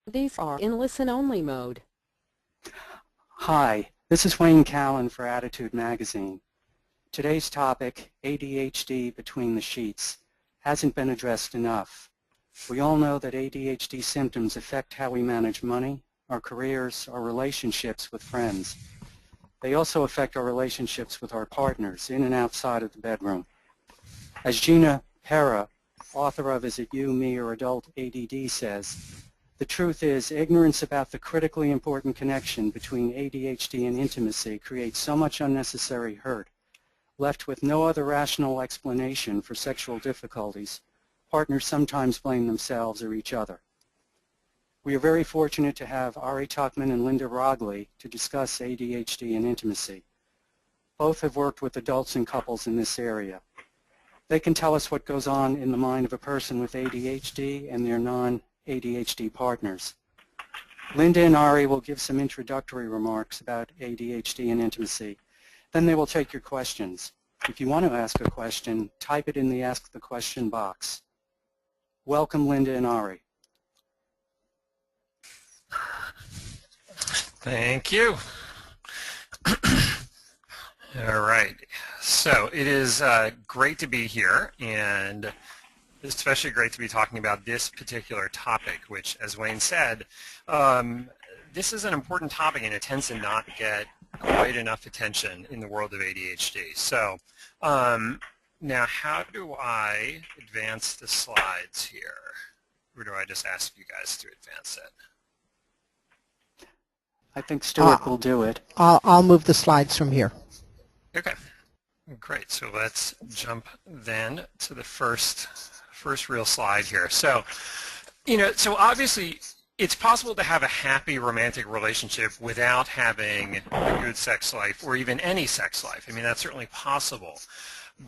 These are in listen-only mode. Hi, this is Wayne Callan for Attitude Magazine. Today's topic, ADHD between the sheets, hasn't been addressed enough. We all know that ADHD symptoms affect how we manage money, our careers, our relationships with friends. They also affect our relationships with our partners in and outside of the bedroom. As Gina Pera, author of Is It You, Me, or Adult ADD says, the truth is ignorance about the critically important connection between ADHD and intimacy creates so much unnecessary hurt. Left with no other rational explanation for sexual difficulties, partners sometimes blame themselves or each other. We are very fortunate to have Ari Tuckman and Linda Roggli to discuss ADHD and intimacy. Both have worked with adults and couples in this area. They can tell us what goes on in the mind of a person with ADHD and their non-ADHD partners. Linda and Ari will give some introductory remarks about ADHD and intimacy. Then they will take your questions. If you want to ask a question, type it in the Ask the Question box. Welcome, Linda and Ari. Thank you. All right. So it is great to be here, and especially great to be talking about this particular topic, which, as Wayne said, this is an important topic, and it tends to not get quite enough attention in the world of ADHD. So now how do I advance the slides here? Or do I just ask you guys to advance it? I think Stuart will do it. I'll move the slides from here. Okay, great. So let's jump then to the first real slide here. So, so obviously it's possible to have a happy romantic relationship without having a good sex life or even any sex life. I mean, that's certainly possible.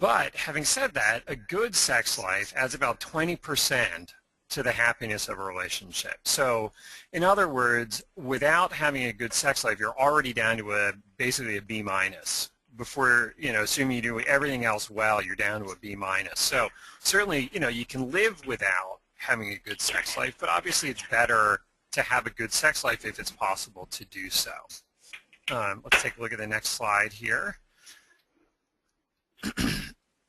But having said that, a good sex life adds about 20% to the happiness of a relationship. So in other words, without having a good sex life, you're already down to basically a B minus. Before, assuming you do everything else well, you're down to a B minus. So certainly, you can live without having a good sex life, but obviously it's better to have a good sex life if it's possible to do so. Let's take a look at the next slide here.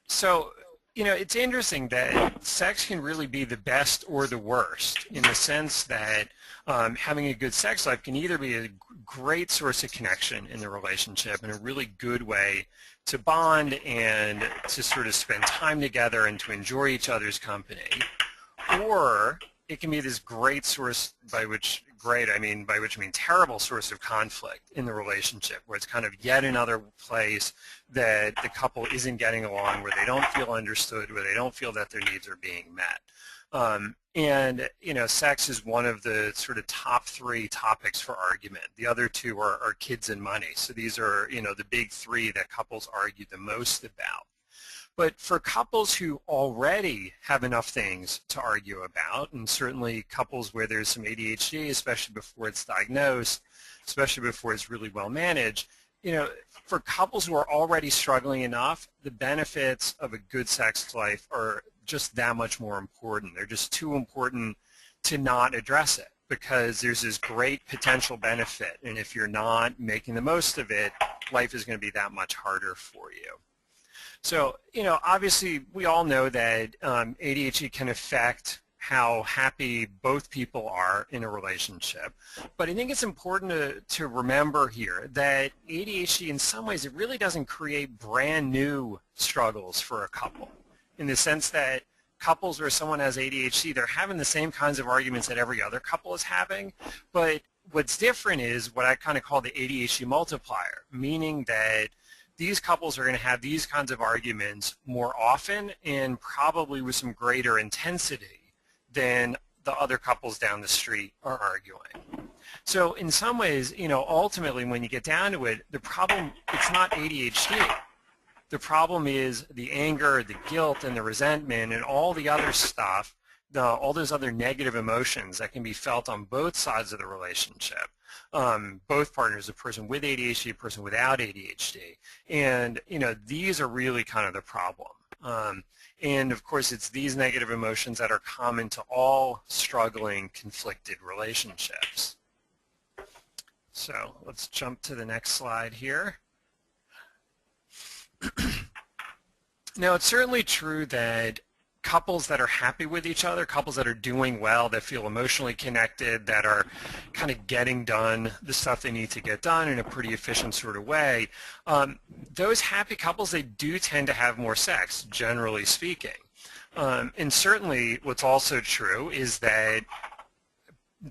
So, it's interesting that sex can really be the best or the worst in the sense that having a good sex life can either be a great source of connection in the relationship and a really good way to bond and to sort of spend time together and to enjoy each other's company, or it can be this great source by which I mean terrible source of conflict in the relationship, where it's kind of yet another place that the couple isn't getting along, where they don't feel understood, where they don't feel that their needs are being met. And sex is one of the sort of top three topics for argument. The other two are kids and money. So these are, the big three that couples argue the most about. But for couples who already have enough things to argue about, and certainly couples where there's some ADHD, especially before it's diagnosed, especially before it's really well managed, for couples who are already struggling enough, the benefits of a good sex life are just that much more important. They're just too important to not address it, because there's this great potential benefit, and if you're not making the most of it, life is going to be that much harder for you. So, obviously we all know that ADHD can affect how happy both people are in a relationship. But I think it's important to remember here that ADHD, in some ways, it really doesn't create brand new struggles for a couple, in the sense that couples where someone has ADHD, they're having the same kinds of arguments that every other couple is having. But what's different is what I kind of call the ADHD multiplier, meaning that these couples are going to have these kinds of arguments more often and probably with some greater intensity than the other couples down the street are arguing. So in some ways, ultimately when you get down to it, the problem, it's not ADHD. The problem is the anger, the guilt, and the resentment and all the other stuff, all those other negative emotions that can be felt on both sides of the relationship. Both partners, a person with ADHD, a person without ADHD. And, these are really kind of the problem. And of course, it's these negative emotions that are common to all struggling, conflicted relationships. So let's jump to the next slide here. Now, it's certainly true that couples that are happy with each other, couples that are doing well, that feel emotionally connected, that are kind of getting done the stuff they need to get done in a pretty efficient sort of way, those happy couples, they do tend to have more sex, generally speaking. And certainly what's also true is that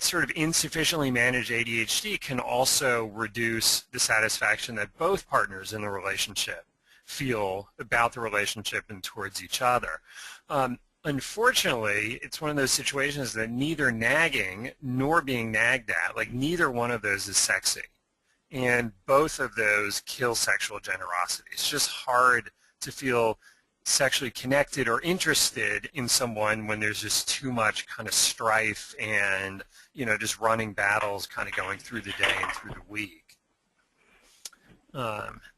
sort of insufficiently managed ADHD can also reduce the satisfaction that both partners in the relationship feel about the relationship and towards each other. Unfortunately, it's one of those situations that neither nagging nor being nagged at, like neither one of those is sexy. And both of those kill sexual generosity. It's just hard to feel sexually connected or interested in someone when there's just too much kind of strife and, you know, just running battles kind of going through the day and through the week.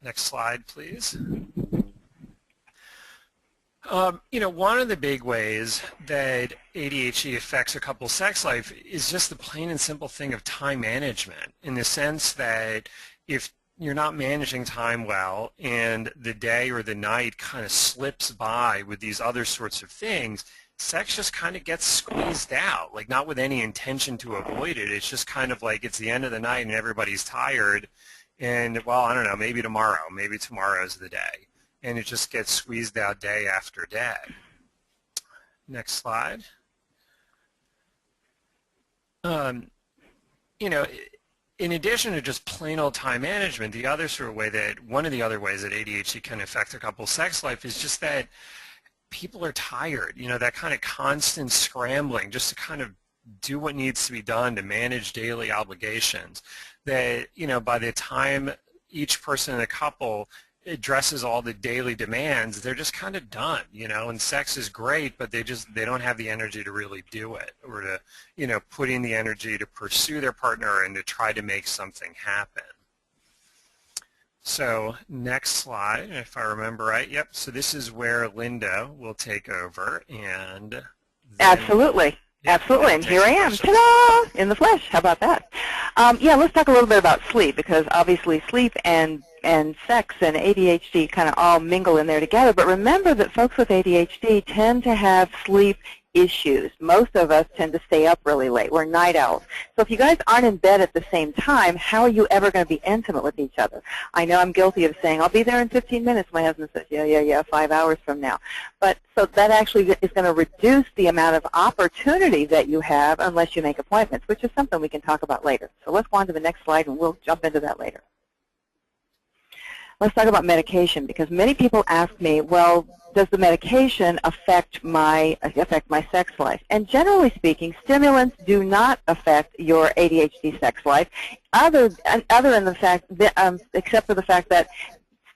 Next slide, please. You know, one of the big ways that ADHD affects a couple's sex life is just the plain and simple thing of time management, in the sense that if you're not managing time well and the day or the night kind of slips by with these other sorts of things, sex just kind of gets squeezed out, like not with any intention to avoid it. It's just kind of like it's the end of the night and everybody's tired and, well, I don't know, maybe tomorrow's the day. And it just gets squeezed out day after day. Next slide. You know, in addition to just plain old time management, the other sort of way that, one of the other ways that ADHD can affect a couple's sex life is just that people are tired. You know, that kind of constant scrambling just to kind of do what needs to be done to manage daily obligations. That, you know, by the time each person in the couple addresses all the daily demands, they're just kind of done, you know, and sex is great, but they don't have the energy to really do it, or to, you know, put in the energy to pursue their partner and to try to make something happen. So next slide, if I remember right. Yep, so this is where Linda will take over, and then, absolutely. Yeah, absolutely, and here I am, ta-da, in the flesh. How about that? Yeah, let's talk a little bit about sleep, because obviously sleep and sex and ADHD kind of all mingle in there together. But remember that folks with ADHD tend to have sleep issues. Most of us tend to stay up really late. We're night owls. So if you guys aren't in bed at the same time, how are you ever going to be intimate with each other? I know I'm guilty of saying, I'll be there in 15 minutes. My husband says, yeah, 5 hours from now. But so that actually is going to reduce the amount of opportunity that you have unless you make appointments, which is something we can talk about later. So let's go on to the next slide, and we'll jump into that later. Let's talk about medication, because many people ask me, well, does the medication affect my sex life? And generally speaking, stimulants do not affect your ADHD sex life, other than the fact that, except for the fact that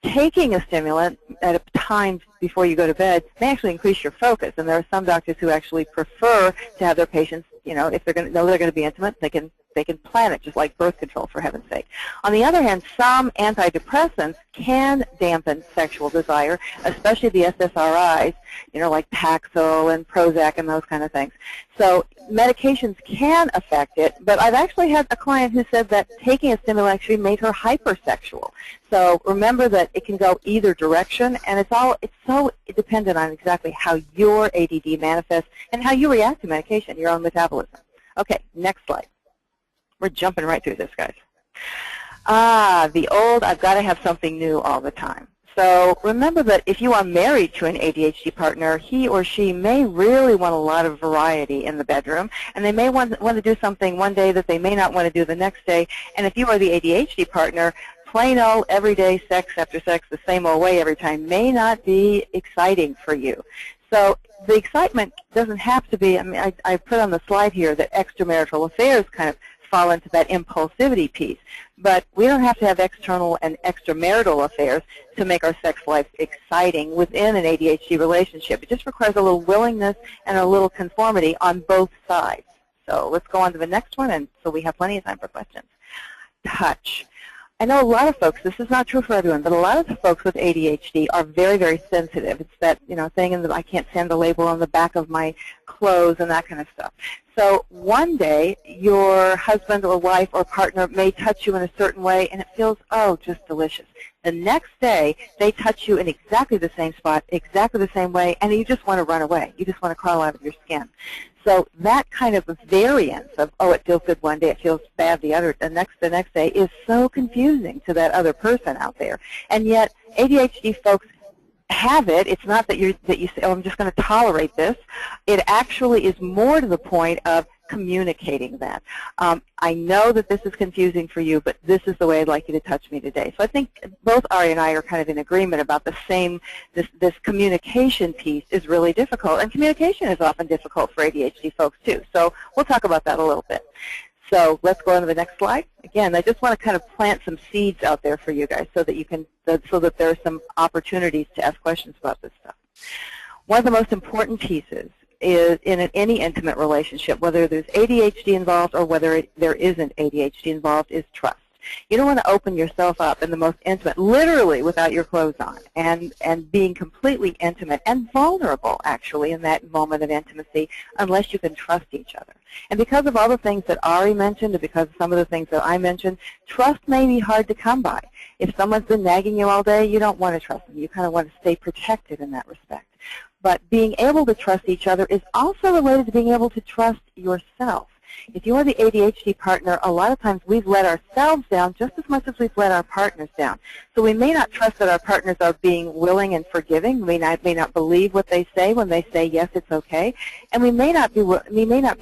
taking a stimulant at a time before you go to bed may actually increase your focus. And there are some doctors who actually prefer to have their patients, you know, if they're going to know they're going to be intimate, they can plan it, just like birth control, for heaven's sake. On the other hand, some antidepressants can dampen sexual desire, especially the SSRIs, you know, like Paxil and Prozac and those kind of things. So medications can affect it, but I've actually had a client who said that taking a stimulant actually made her hypersexual. So remember that it can go either direction, and it's so dependent on exactly how your ADD manifests and how you react to medication, your own metabolism. Okay, next slide. We're jumping right through this, guys. The old, I've got to have something new all the time. So remember that if you are married to an ADHD partner, he or she may really want a lot of variety in the bedroom, and they may want to do something one day that they may not want to do the next day. And if you are the ADHD partner, plain old everyday sex after sex the same old way every time may not be exciting for you. So the excitement doesn't have to be, I mean, I put on the slide here that extramarital affairs kind of fall into that impulsivity piece. But we don't have to have external and extramarital affairs to make our sex life exciting within an ADHD relationship. It just requires a little willingness and a little conformity on both sides. So let's go on to the next one, and so we have plenty of time for questions. Touch. I know a lot of folks, this is not true for everyone, but a lot of the folks with ADHD are very, very sensitive. It's that, thing in the, I can't stand the label on the back of my clothes and that kind of stuff. So one day, your husband or wife or partner may touch you in a certain way, and it feels, oh, just delicious. The next day, they touch you in exactly the same spot, exactly the same way, and you just want to run away. You just want to crawl out of your skin. So that kind of variance of, oh, it feels good one day, it feels bad the next day is so confusing to that other person out there. And yet, ADHD folks have it. It's not that you say, oh, I'm just going to tolerate this. It actually is more to the point of communicating that. I know that this is confusing for you, but this is the way I'd like you to touch me today. So I think both Ari and I are kind of in agreement about the same, this communication piece is really difficult, and communication is often difficult for ADHD folks too. So we'll talk about that a little bit. So let's go on to the next slide. Again, I just want to kind of plant some seeds out there for you guys so that you can, so that there are some opportunities to ask questions about this stuff. One of the most important pieces is in any intimate relationship, whether there's ADHD involved or whether there isn't ADHD involved, is trust. You don't want to open yourself up in the most intimate, literally without your clothes on, and being completely intimate and vulnerable, actually, in that moment of intimacy, unless you can trust each other. And because of all the things that Ari mentioned, and because of some of the things that I mentioned, trust may be hard to come by. If someone's been nagging you all day, you don't want to trust them. You kind of want to stay protected in that respect. But being able to trust each other is also related to being able to trust yourself. If you are the ADHD partner, a lot of times we've let ourselves down just as much as we've let our partners down. So we may not trust that our partners are being willing and forgiving. We may not believe what they say when they say, yes, it's okay. And we may not be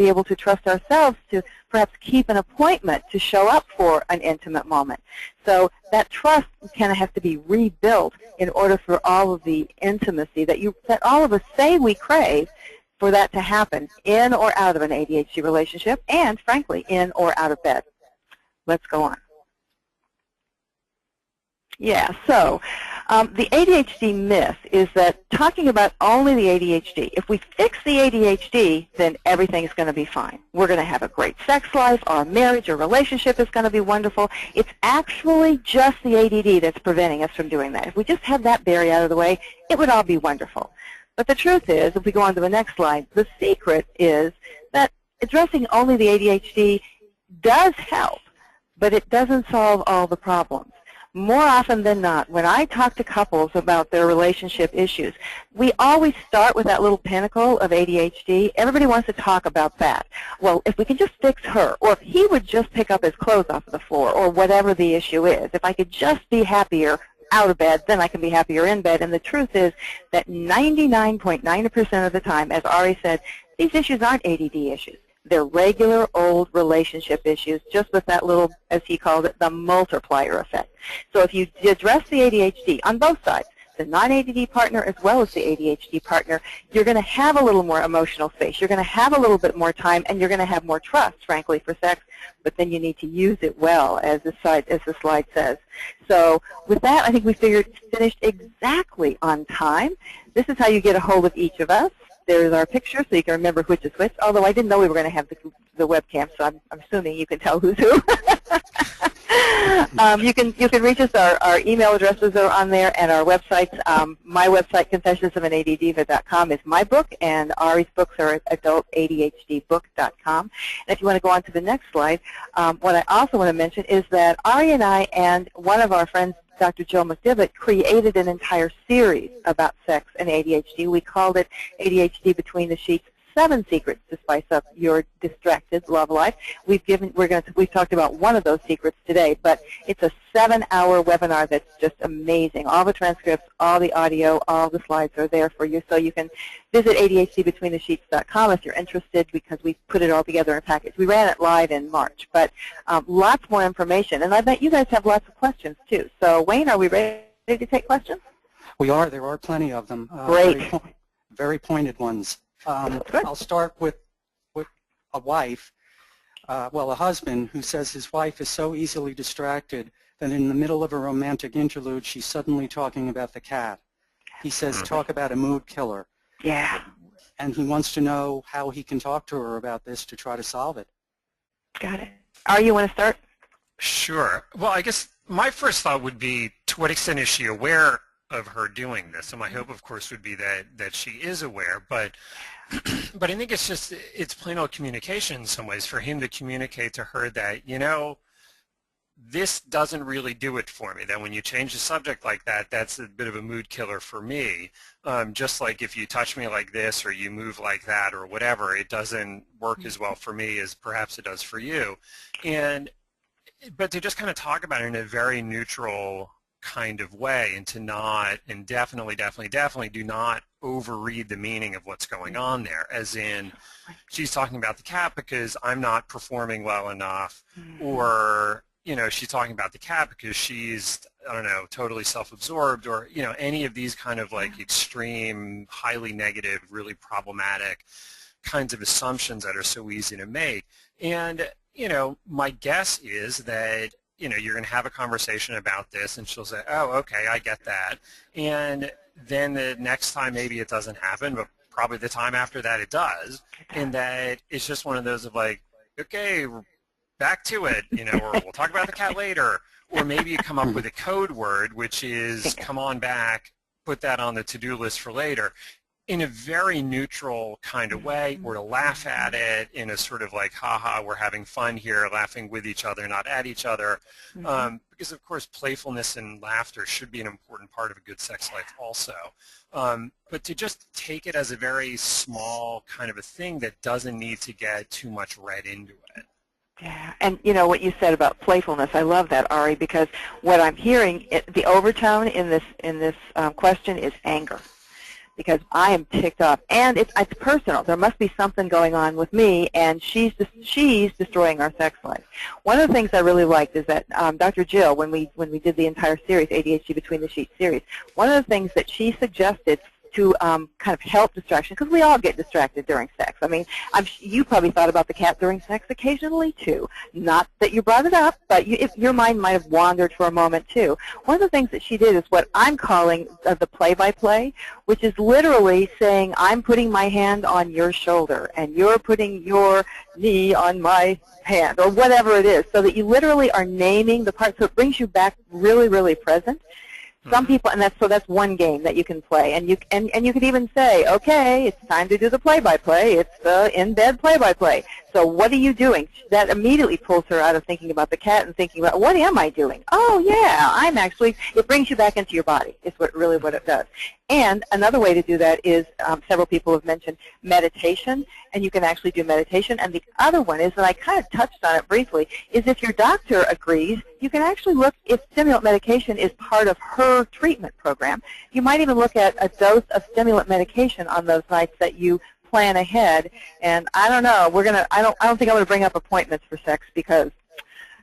able to trust ourselves to perhaps keep an appointment to show up for an intimate moment. So that trust kind of has to be rebuilt in order for all of the intimacy that all of us say we crave, for that to happen in or out of an ADHD relationship, and frankly, in or out of bed. Let's go on. Yeah, so the ADHD myth is that talking about only the ADHD, if we fix the ADHD, then everything's going to be fine. We're going to have a great sex life, our marriage or relationship is going to be wonderful. It's actually just the ADD that's preventing us from doing that. If we just had that barrier out of the way, it would all be wonderful. But the truth is, if we go on to the next slide, the secret is that addressing only the ADHD does help, but it doesn't solve all the problems. More often than not, when I talk to couples about their relationship issues, we always start with that little pinnacle of ADHD. Everybody wants to talk about that. Well, if we can just fix her, or if he would just pick up his clothes off of the floor, or whatever the issue is, if I could just be happier out of bed, then I can be happier in bed. And the truth is that 99.9% of the time, as Ari said, these issues aren't ADD issues. They're regular old relationship issues, just with that little, as he called it, the multiplier effect. So if you address the ADHD on both sides, the non-ADD partner as well as the ADHD partner, you're going to have a little more emotional space. You're going to have a little bit more time, and you're going to have more trust, frankly, for sex. But then you need to use it well, as the slide says. So with that, I think we finished exactly on time. This is how you get a hold of each of us. There's our picture, so you can remember which is which. Although I didn't know we were going to have the webcam, so I'm assuming you can tell who's who. You can reach us. Our email addresses are on there, and our websites. My website, confessionsofanaddiva.com, is my book, and Ari's books are at adultadhdbook.com. And if you want to go on to the next slide, what I also want to mention is that Ari and I and one of our friends, Dr. Joe McDivitt, created an entire series about sex and ADHD. We called it ADHD Between the Sheets, 7 Secrets to Spice Up Your Distracted Love Life. We've talked about one of those secrets today, but it's a 7-hour webinar that's just amazing. All the transcripts, all the audio, all the slides are there for you. So you can visit ADHDBetweenTheSheets.com if you're interested, because we put it all together in a package. We ran it live in March, but lots more information. And I bet you guys have lots of questions too. So Wayne, are we ready to take questions? We are. There are plenty of them. Great. Very pointed ones. I'll start with a wife, a husband who says his wife is so easily distracted that in the middle of a romantic interlude, she's suddenly talking about the cat. He says, talk about a mood killer. Yeah. And he wants to know how he can talk to her about this to try to solve it. Got it. Ari, you want to start? Sure. Well, I guess my first thought would be, to what extent is she aware of her doing this? And my hope, of course, would be that she is aware, but but I think it's plain old communication in some ways, for him to communicate to her that, this doesn't really do it for me. That when you change the subject like that, that's a bit of a mood killer for me. Just like if you touch me like this or you move like that or whatever, it doesn't work as well for me as perhaps it does for you. But to just kind of talk about it in a very neutral kind of way, and to not, and definitely do not overread the meaning of what's going on there, as in she's talking about the cat because I'm not performing well enough, or she's talking about the cat because she's, I don't know, totally self-absorbed, or any of these kind of like extreme, highly negative, really problematic kinds of assumptions that are so easy to make. And my guess is that you're going to have a conversation about this, and she'll say, oh, okay, I get that. And then the next time maybe it doesn't happen, but probably the time after that it does. And that it's just one of those of like, okay, back to it, or we'll talk about the cat later. Or maybe you come up with a code word, which is come on back, put that on the to-do list for later, in a very neutral kind of way, or to laugh at it in a sort of like, haha, we're having fun here, laughing with each other, not at each other. Because, of course, playfulness and laughter should be an important part of a good sex life also. But to just take it as a very small kind of a thing that doesn't need to get too much read into it. Yeah, and what you said about playfulness, I love that, Ari, because what I'm hearing, the overtone in this question is anger. Because I am ticked off, and it's personal. There must be something going on with me, and she's destroying our sex life. One of the things I really liked is that Dr. Jill, when we did the entire series, ADHD Between the Sheets series, one of the things that she suggested to kind of help distraction, because we all get distracted during sex. I mean, you probably thought about the cat during sex occasionally too. Not that you brought it up, but your mind might have wandered for a moment too. One of the things that she did is what I'm calling the play-by-play, which is literally saying, I'm putting my hand on your shoulder, and you're putting your knee on my hand, or whatever it is, so that you literally are naming the part, so it brings you back really, really present. Some people, and that's one game that you can play, and you could even say, okay, it's time to do the play-by-play. It's the in-bed play-by-play. So what are you doing? That immediately pulls her out of thinking about the cat and thinking about, what am I doing? Oh yeah, it brings you back into your body. Is what it does. And another way to do that is, several people have mentioned meditation, and you can actually do meditation. And the other one is, and I kind of touched on it briefly, is if your doctor agrees, you can actually look if stimulant medication is part of her treatment program. You might even look at a dose of stimulant medication on those nights that you plan ahead. And I don't know, I don't think I'm going to bring up appointments for sex, because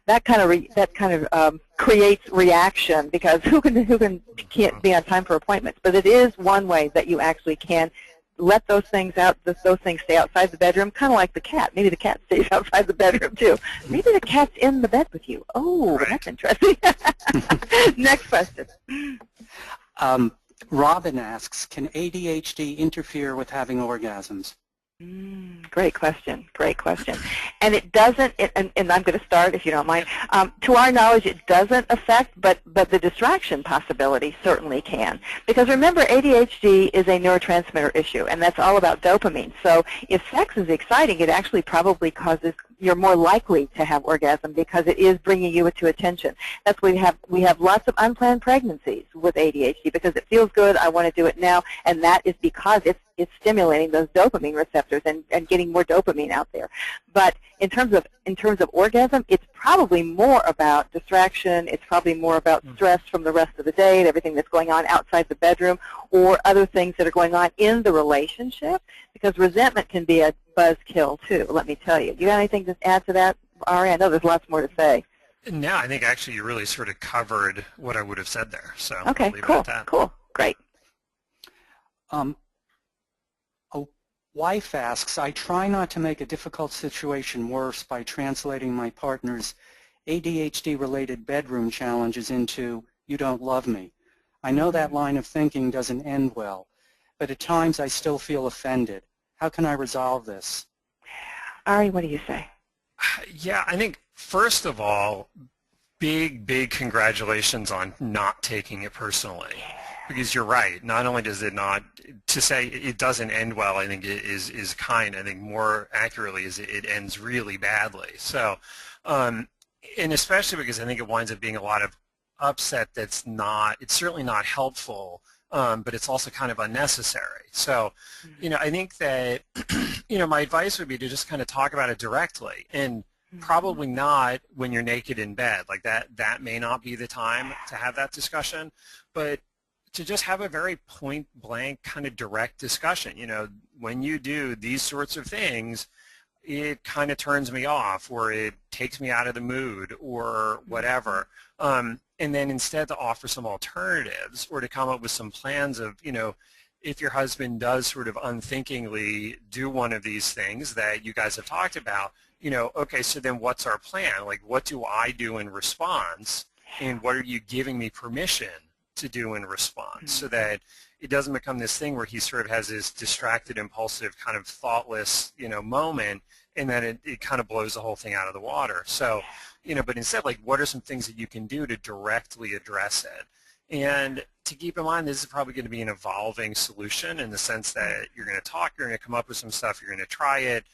that kind of creates reaction, because who can't be on time for appointments? But it is one way that you actually can let those things out. Those things stay outside the bedroom, kind of like the cat. Maybe the cat stays outside the bedroom too. Maybe the cat's in the bed with you. Oh, that's interesting. Next question. Robin asks, can ADHD interfere with having orgasms? Great question. Great question. And it doesn't, and I'm going to start if you don't mind. To our knowledge, it doesn't affect, but the distraction possibility certainly can. Because remember, ADHD is a neurotransmitter issue, and that's all about dopamine. So if sex is exciting, it actually probably causes, you're more likely to have orgasm, because it is bringing you to attention. That's why we have lots of unplanned pregnancies with ADHD, because it feels good, I want to do it now, and that is because it's stimulating those dopamine receptors and getting more dopamine out there. But in terms of orgasm, it's probably more about distraction. It's probably more about stress from the rest of the day and everything that's going on outside the bedroom, or other things that are going on in the relationship, because resentment can be a buzzkill too, let me tell you. Do you got anything to add to that, Ari? I know there's lots more to say. No, I think actually you really sort of covered what I would have said there. So okay, I'll leave cool, it at that. Cool, great. A wife asks, I try not to make a difficult situation worse by translating my partner's ADHD-related bedroom challenges into, you don't love me. I know that line of thinking doesn't end well, but at times I still feel offended. How can I resolve this? Ari, what do you say? Yeah, I think first of all, big congratulations on not taking it personally. Because you're right, not only does it not, to say it doesn't end well, I think it is kind. I think more accurately is it ends really badly. So, and especially because I think it winds up being a lot of upset that's not, it's certainly not helpful, but it's also kind of unnecessary. So, I think that, my advice would be to just kind of talk about it directly, and probably not when you're naked in bed. Like that may not be the time to have that discussion, but to just have a very point-blank kind of direct discussion. When you do these sorts of things, it kind of turns me off, or it takes me out of the mood, or whatever. And then instead to offer some alternatives, or to come up with some plans of, if your husband does sort of unthinkingly do one of these things that you guys have talked about, okay, so then what's our plan? Like, what do I do in response, and what are you giving me permission to do in response, so that it doesn't become this thing where he sort of has this distracted, impulsive, kind of thoughtless, moment, and then it kind of blows the whole thing out of the water. So, but instead, like, what are some things that you can do to directly address it? And to keep in mind, this is probably going to be an evolving solution, in the sense that you're going to talk, you're going to come up with some stuff, you're going to try it,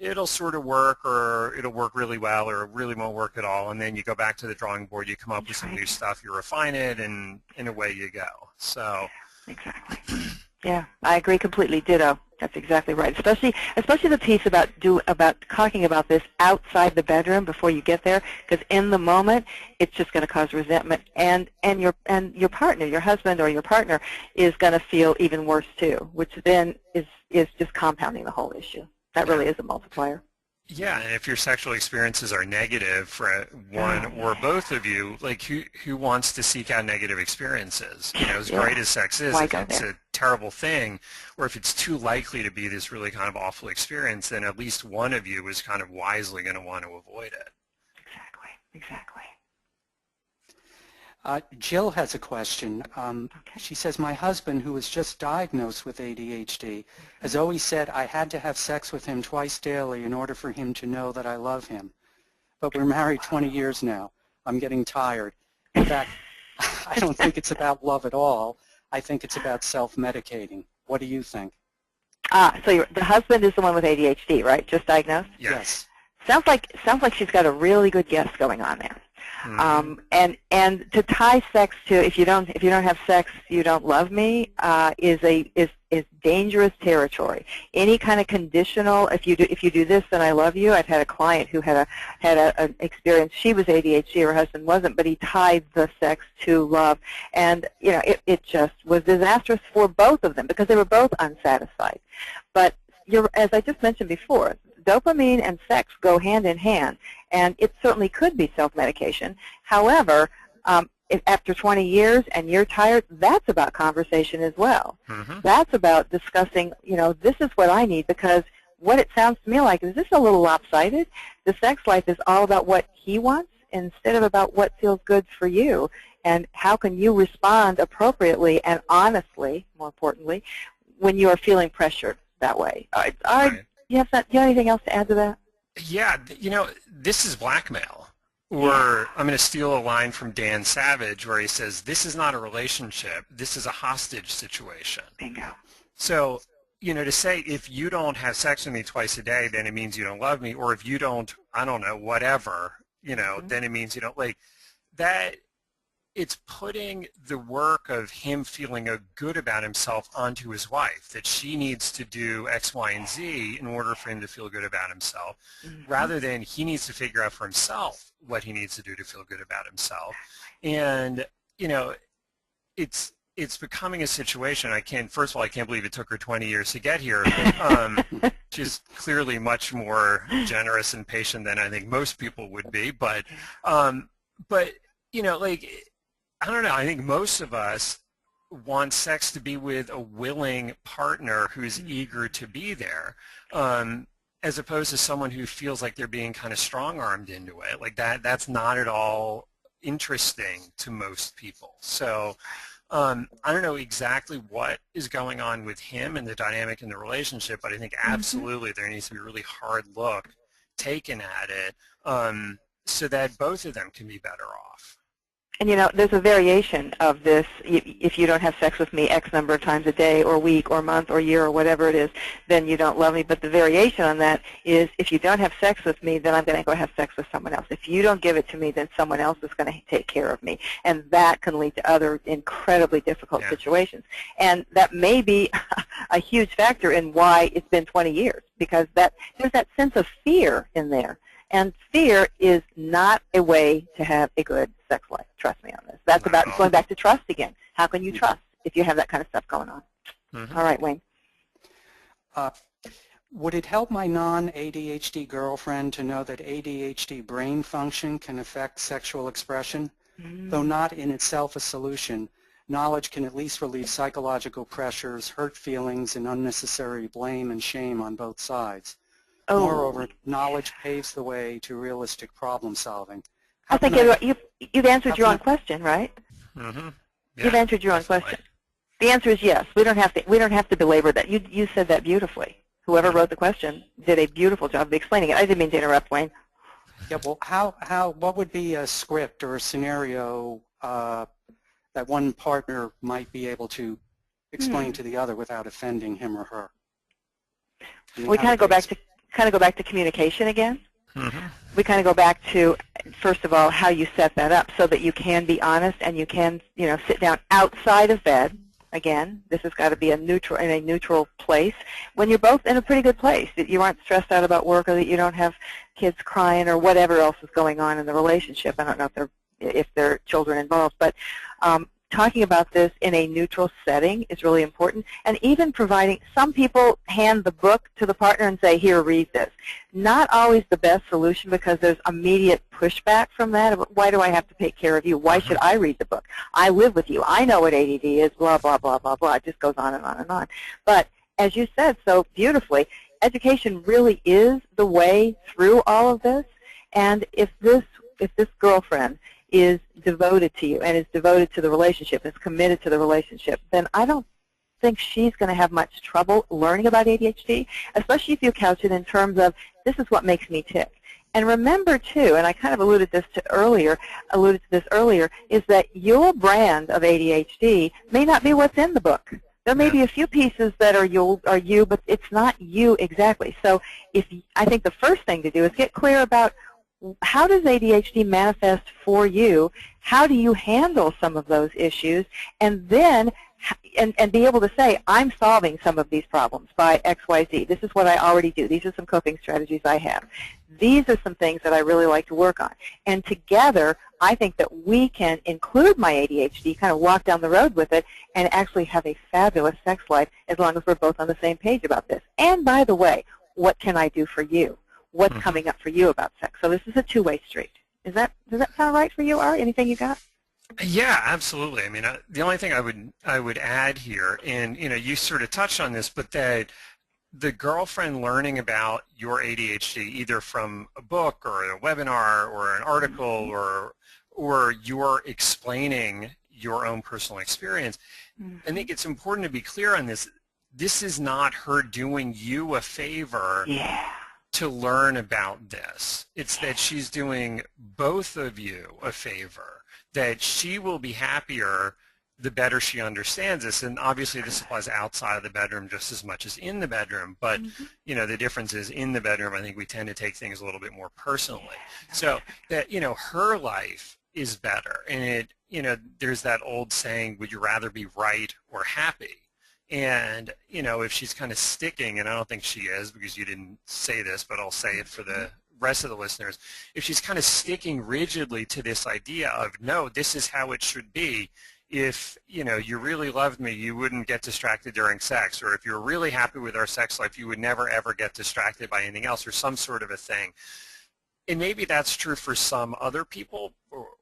it'll sort of work, or it'll work really well, or it really won't work at all, and then you go back to the drawing board, you come up with some new stuff, you refine it, and away you go. So exactly. Yeah, I agree completely. Ditto. That's exactly right. Especially the piece about talking about this outside the bedroom before you get there, because in the moment it's just going to cause resentment, and your partner, your husband or your partner, is going to feel even worse too, which then is just compounding the whole issue. That really is a multiplier. Yeah, and if your sexual experiences are negative for one or both of you, like, who wants to seek out negative experiences? As great as sex is, if it's a terrible thing, or if it's too likely to be this really kind of awful experience, then at least one of you is kind of wisely going to want to avoid it. Exactly. Jill has a question. She says, my husband, who was just diagnosed with ADHD, has always said I had to have sex with him twice daily in order for him to know that I love him. But we're married 20 years now. I'm getting tired. In fact, I don't think it's about love at all. I think it's about self-medicating. What do you think? So the husband is the one with ADHD, right? Just diagnosed? Yes. Sounds like she's got a really good guess going on there. And to tie sex to if you don't have sex, you don't love me, is dangerous territory. Any kind of conditional, if you do this, then I love you. I've had a client who had an experience. She was ADHD, her husband wasn't, but he tied the sex to love, and it just was disastrous for both of them because they were both unsatisfied. But as I just mentioned before, dopamine and sex go hand in hand, and it certainly could be self-medication. However, if after 20 years and you're tired, that's about conversation as well. That's about discussing, this is what I need, because what it sounds to me like is this a little lopsided. The sex life is all about what he wants instead of about what feels good for you, and how can you respond appropriately and honestly, more importantly, when you are feeling pressured that way. Do you have anything else to add to that? Yeah, this is blackmail. Or I'm going to steal a line from Dan Savage where he says, this is not a relationship, this is a hostage situation. Bingo. So, to say if you don't have sex with me twice a day, then it means you don't love me, or if you don't, I don't know, whatever, then it means you don't, like, that, it's putting the work of him feeling good about himself onto his wife, that she needs to do X, Y, and Z in order for him to feel good about himself, rather than he needs to figure out for himself what he needs to do to feel good about himself. And, it's becoming a situation, first of all, I can't believe it took her 20 years to get here. She's clearly much more generous and patient than I think most people would be, but I don't know. I think most of us want sex to be with a willing partner who's eager to be there, as opposed to someone who feels like they're being kind of strong-armed into it. Like that's not at all interesting to most people. So I don't know exactly what is going on with him and the dynamic in the relationship, but I think absolutely there needs to be a really hard look taken at it. so that both of them can be better off. And you know, there's a variation of this. If you don't have sex with me X number of times a day or week or month or year or whatever it is, then you don't love me. But the variation on that is if you don't have sex with me, then I'm going to go have sex with someone else. If you don't give it to me, then someone else is going to take care of me. And that can lead to other incredibly difficult situations. And that may be a huge factor in why it's been 20 years, because there's that sense of fear in there. And fear is not a way to have a good sex life. Trust me on this. That's about going back to trust again. How can you trust if you have that kind of stuff going on? All right, Wayne. Would it help my non-ADHD girlfriend to know that ADHD brain function can affect sexual expression? Though not in itself a solution, knowledge can at least relieve psychological pressures, hurt feelings, and unnecessary blame and shame on both sides. Moreover, knowledge paves the way to realistic problem solving. I think you've answered your own question, right? Yeah, you've answered your own question. The answer is yes. We don't have to belabor that. You said that beautifully. Whoever wrote the question did a beautiful job of explaining it. I didn't mean to interrupt, Wayne. Yeah. Well, what would be a script or a scenario that one partner might be able to explain to the other without offending him or her? We kind of go back to communication again. We kind of go back to, first of all, how you set that up so that you can be honest and you can, sit down outside of bed. Again, this has got to be in a neutral place when you're both in a pretty good place, that you aren't stressed out about work or that you don't have kids crying or whatever else is going on in the relationship. I don't know if there are children involved, but talking about this in a neutral setting is really important. And even providing, some people hand the book to the partner and say, here, read this. Not always the best solution, because there's immediate pushback from that. Why do I have to take care of you? Why should I read the book? I live with you. I know what ADD is, blah, blah, blah, blah, blah. It just goes on and on and on. But as you said so beautifully, education really is the way through all of this. And if this girlfriend is devoted to you and is devoted to the relationship, is committed to the relationship, then I don't think she's going to have much trouble learning about ADHD, especially if you couch it in terms of, this is what makes me tick. And remember, too, and I kind of alluded to this earlier, is that your brand of ADHD may not be what's in the book. There may be a few pieces that are you, but it's not you exactly. So I think the first thing to do is get clear about, how does ADHD manifest for you? How do you handle some of those issues? And then and be able to say, I'm solving some of these problems by X, Y, Z. This is what I already do. These are some coping strategies I have. These are some things that I really like to work on. And together, I think that we can include my ADHD, kind of walk down the road with it, and actually have a fabulous sex life as long as we're both on the same page about this. And by the way, what can I do for you? What's coming up for you about sex? So this is a two-way street. Does that sound right for you, Ari? Anything you got? Yeah, absolutely. I mean, the only thing I would add here, and you sort of touched on this, but that the girlfriend learning about your ADHD either from a book or a webinar or an article or you're explaining your own personal experience, I think it's important to be clear on this. This is not her doing you a favor. Yeah. To learn about this. It's that she's doing both of you a favor, that she will be happier the better she understands this. And obviously this applies outside of the bedroom just as much as in the bedroom, but the difference is in the bedroom, I think we tend to take things a little bit more personally. So that, her life is better. And there's that old saying, would you rather be right or happy? And, if she's kind of sticking, and I don't think she is because you didn't say this, but I'll say it for the rest of the listeners, if she's kind of sticking rigidly to this idea of, no, this is how it should be, if, you really loved me, you wouldn't get distracted during sex, or if you're really happy with our sex life, you would never, ever get distracted by anything else, or some sort of a thing. And maybe that's true for some other people,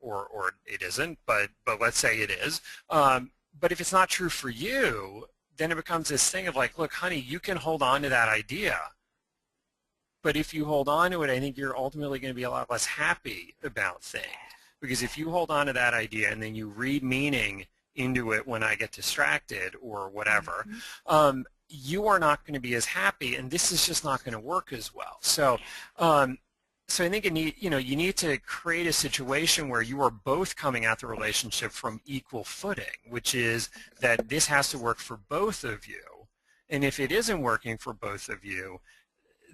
or it isn't, but let's say it is. But if it's not true for you, then it becomes this thing of like, look, honey, you can hold on to that idea. But if you hold on to it, I think you're ultimately going to be a lot less happy about things. Because if you hold on to that idea and then you read meaning into it when I get distracted or whatever, you are not going to be as happy, and this is just not going to work as well. So So I think you need to create a situation where you are both coming at the relationship from equal footing, which is that this has to work for both of you. And if it isn't working for both of you,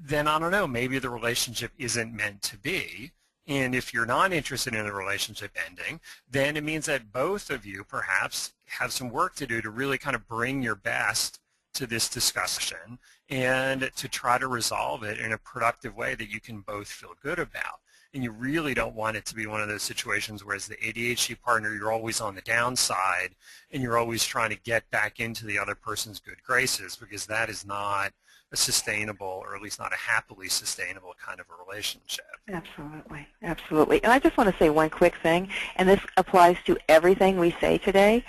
then I don't know, maybe the relationship isn't meant to be. And if you're not interested in the relationship ending, then it means that both of you perhaps have some work to do to really kind of bring your best to this discussion and to try to resolve it in a productive way that you can both feel good about. And you really don't want it to be one of those situations where as the ADHD partner, you're always on the downside and you're always trying to get back into the other person's good graces, because that is not a sustainable, or at least not a happily sustainable kind of a relationship. Absolutely, absolutely. And I just want to say one quick thing, and this applies to everything we say today.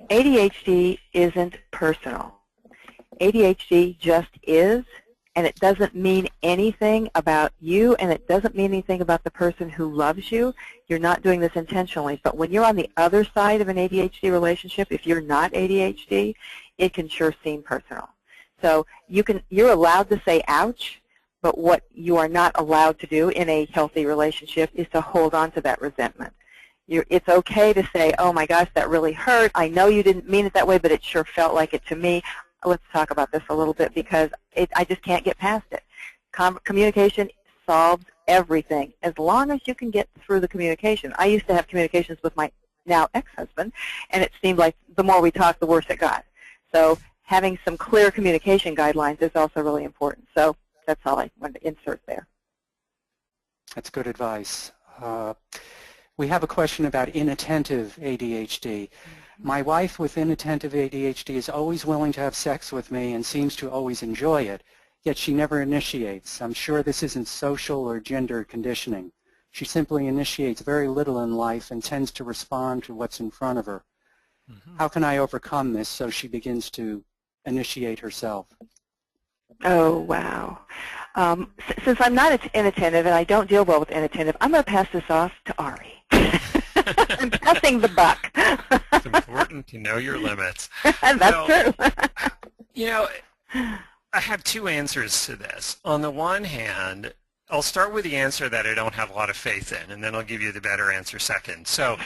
ADHD isn't personal. ADHD just is, and it doesn't mean anything about you, and it doesn't mean anything about the person who loves you. You're not doing this intentionally. But when you're on the other side of an ADHD relationship, if you're not ADHD, it can sure seem personal. So you're allowed to say ouch, but what you are not allowed to do in a healthy relationship is to hold on to that resentment. It's okay to say, oh my gosh, that really hurt. I know you didn't mean it that way, but it sure felt like it to me. Let's talk about this a little bit, because I just can't get past it. Communication solves everything, as long as you can get through the communication. I used to have communications with my now ex-husband, and it seemed like the more we talked, the worse it got. So having some clear communication guidelines is also really important. So that's all I wanted to insert there. That's good advice. We have a question about inattentive ADHD. My wife with inattentive ADHD is always willing to have sex with me and seems to always enjoy it, yet she never initiates. I'm sure this isn't social or gender conditioning. She simply initiates very little in life and tends to respond to what's in front of her. How can I overcome this so she begins to initiate herself? Oh, wow. Since I'm not inattentive and I don't deal well with inattentive, I'm going to pass this off to Ari. I'm passing the buck. It's important to know your limits. That's true. You know, I have two answers to this. On the one hand, I'll start with the answer that I don't have a lot of faith in, and then I'll give you the better answer second. So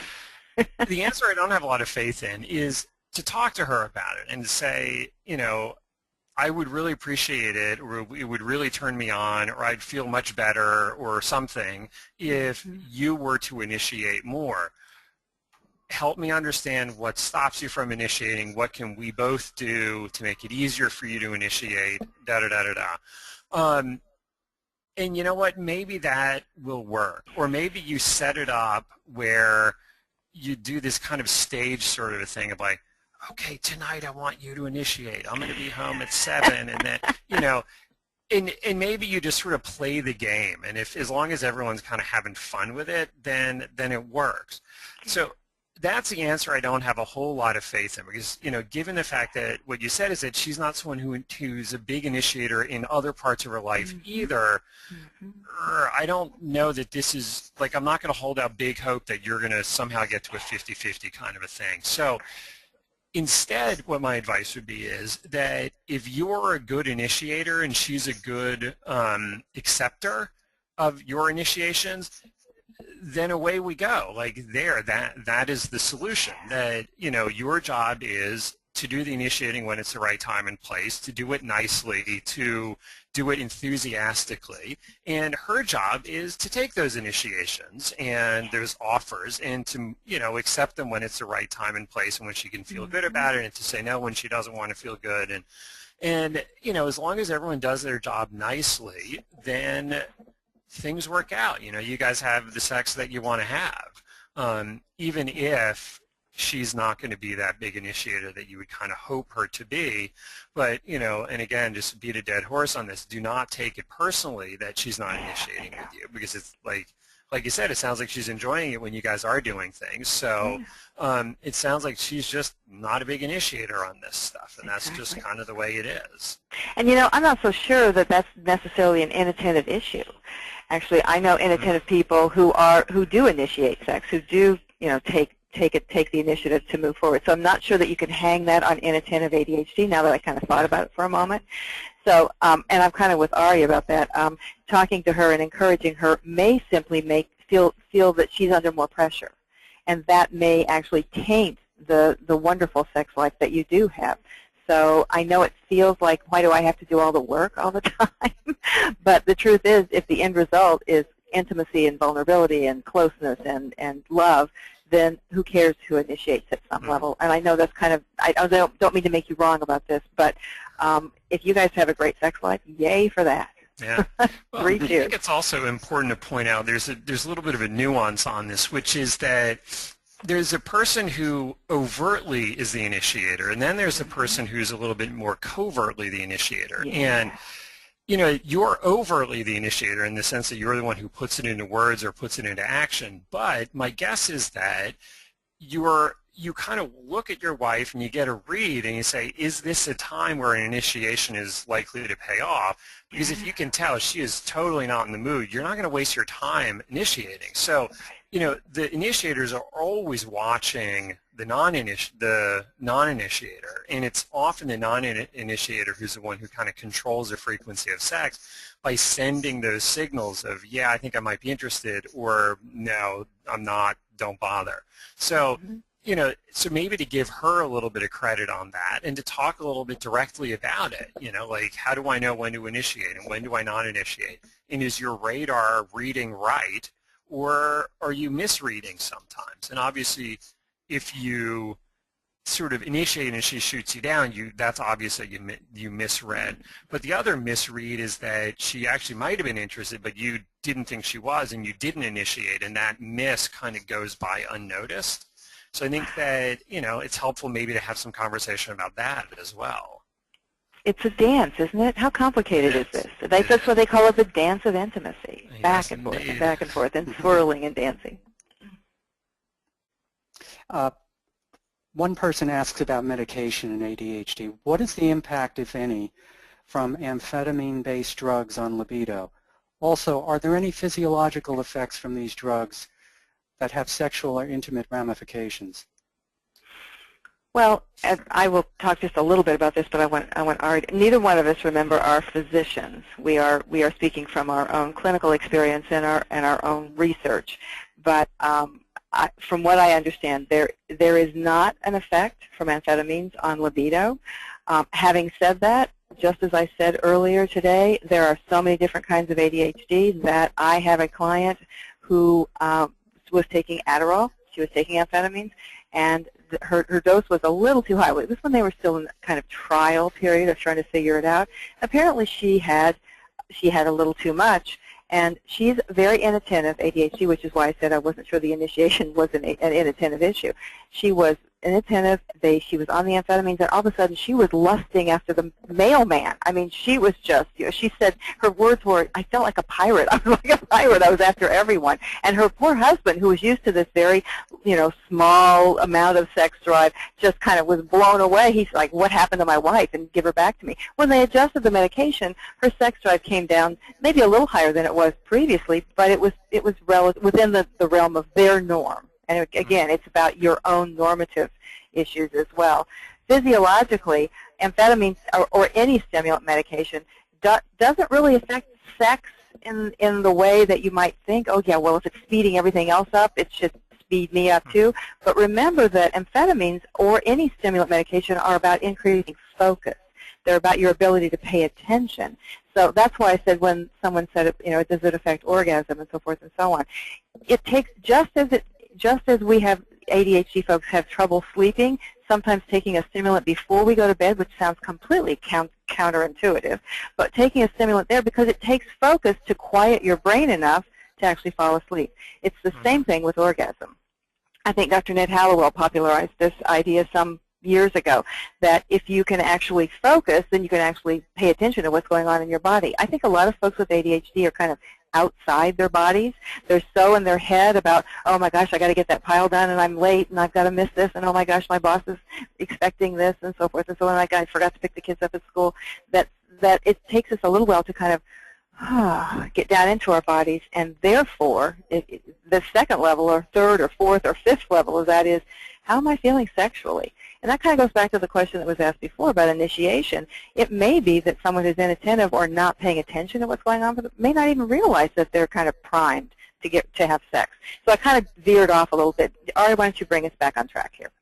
the answer I don't have a lot of faith in is to talk to her about it and to say, you know, I would really appreciate it, or it would really turn me on, or I'd feel much better, or something, if you were to initiate more. Help me understand what stops you from initiating. What can we both do to make it easier for you to initiate, da-da-da-da-da. And you know what? Maybe that will work. Or maybe you set it up where you do this kind of stage sort of a thing of like, okay, tonight I want you to initiate. I'm going to be home at 7, and then, you know, and maybe you just sort of play the game. And as long as everyone's kind of having fun with it, then it works. So that's the answer I don't have a whole lot of faith in, because, you know, given the fact that what you said is that she's not someone who's a big initiator in other parts of her life either, I don't know that this is, like, I'm not going to hold out big hope that you're going to somehow get to a 50-50 kind of a thing. So instead, what my advice would be is that if you're a good initiator and she's a good acceptor of your initiations, then away we go. Like that is the solution. That, you know, your job is to do the initiating when it's the right time and place, to do it nicely, to do it enthusiastically, and her job is to take those initiations and those offers and to, you know, accept them when it's the right time and place and when she can feel good about it, and to say no when she doesn't want to feel good. And you know, as long as everyone does their job nicely, then things work out. You know, you guys have the sex that you want to have, even if she's not going to be that big initiator that you would kind of hope her to be. But, you know, and again, just beat a dead horse on this. Do not take it personally that she's not initiating with you, because it's like you said, it sounds like she's enjoying it when you guys are doing things. So it sounds like she's just not a big initiator on this stuff, and that's just kind of the way it is. And, you know, I'm not so sure that that's necessarily an inattentive issue. Actually, I know inattentive people who do initiate sex, who do, you know, take the initiative to move forward. So I'm not sure that you can hang that on inattentive ADHD, now that I kind of thought about it for a moment. So, and I'm kind of with Ari about that. Talking to her and encouraging her may simply make feel that she's under more pressure, and that may actually taint the wonderful sex life that you do have. So I know it feels like, why do I have to do all the work all the time? But the truth is, if the end result is intimacy and vulnerability and closeness and love, then who cares who initiates at some level? And I know that's kind of, I don't mean to make you wrong about this, but if you guys have a great sex life, yay for that. Yeah. Well, Three I cheers. think it's also important to point out there's a little bit of a nuance on this, which is that there's a person who overtly is the initiator, and then there's a person who's a little bit more covertly the initiator. Yeah. And you know, you're overtly the initiator in the sense that you're the one who puts it into words or puts it into action. But my guess is that you kind of look at your wife and you get a read and you say, is this a time where an initiation is likely to pay off? Because if you can tell she is totally not in the mood, you're not going to waste your time initiating. So, you know, the initiators are always watching the non-initiator, and it's often the non-initiator who's the one who kind of controls the frequency of sex by sending those signals of, yeah, I think I might be interested, or no, I'm not, don't bother. So, you know, so maybe to give her a little bit of credit on that and to talk a little bit directly about it, you know, like how do I know when to initiate and when do I not initiate? And is your radar reading right, or are you misreading sometimes? And obviously, if you sort of initiate and she shoots you down, that's obvious that you misread. But the other misread is that she actually might have been interested, but you didn't think she was, and you didn't initiate, and that miss kind of goes by unnoticed. So I think that, you know, it's helpful maybe to have some conversation about that as well. It's a dance, isn't it? How complicated is this? That's what they call it, the dance of intimacy. Yes, Back and forth and back and forth and swirling and dancing. One person asks about medication in ADHD. What is the impact, if any, from amphetamine-based drugs on libido? Also, are there any physiological effects from these drugs that have sexual or intimate ramifications? Well, I will talk just a little bit about this, but I want Ari. Neither one of us, remember, are physicians. We are speaking from our own clinical experience and our own research. But from what I understand, there is not an effect from amphetamines on libido. Having said that, just as I said earlier today, there are so many different kinds of ADHD that I have a client who was taking Adderall. She was taking amphetamines, and her dose was a little too high. This when they were still in the kind of trial period of trying to figure it out. Apparently, she had a little too much, and she's very inattentive, ADHD, which is why I said I wasn't sure the initiation was an inattentive issue. She was inattentive. She was on the amphetamines, and all of a sudden she was lusting after the mailman. I mean, she was just, you know, she said her words were, I felt like a pirate. I was like a pirate. I was after everyone. And her poor husband, who was used to this very, you know, small amount of sex drive, just kind of was blown away. He's like, what happened to my wife? And give her back to me. When they adjusted the medication, her sex drive came down maybe a little higher than it was previously, but it was within the realm of their norm. And again, it's about your own normative issues as well. Physiologically, amphetamines or any stimulant medication doesn't really affect sex in the way that you might think, oh yeah, well if it's speeding everything else up, it should speed me up too. But remember that amphetamines or any stimulant medication are about increasing focus. They're about your ability to pay attention. So that's why I said when someone said, you know, does it affect orgasm and so forth and so on. It takes, just as we have ADHD folks have trouble sleeping, sometimes taking a stimulant before we go to bed, which sounds completely counterintuitive, but taking a stimulant there because it takes focus to quiet your brain enough to actually fall asleep. It's the same thing with orgasm. I think Dr. Ned Hallowell popularized this idea some years ago, that if you can actually focus, then you can actually pay attention to what's going on in your body. I think a lot of folks with ADHD are kind of outside their bodies. They're so in their head about, oh my gosh, I got to get that pile done and I'm late and I've got to miss this, and oh my gosh, my boss is expecting this, and so forth and so on. Like, I forgot to pick the kids up at school. That it takes us a little while to kind of get down into our bodies, and therefore the second level or third or fourth or fifth level of that is, how am I feeling sexually? And that kind of goes back to the question that was asked before about initiation. It may be that someone who's inattentive or not paying attention to what's going on may not even realize that they're kind of primed to have sex. So I kind of veered off a little bit. Ari, why don't you bring us back on track here?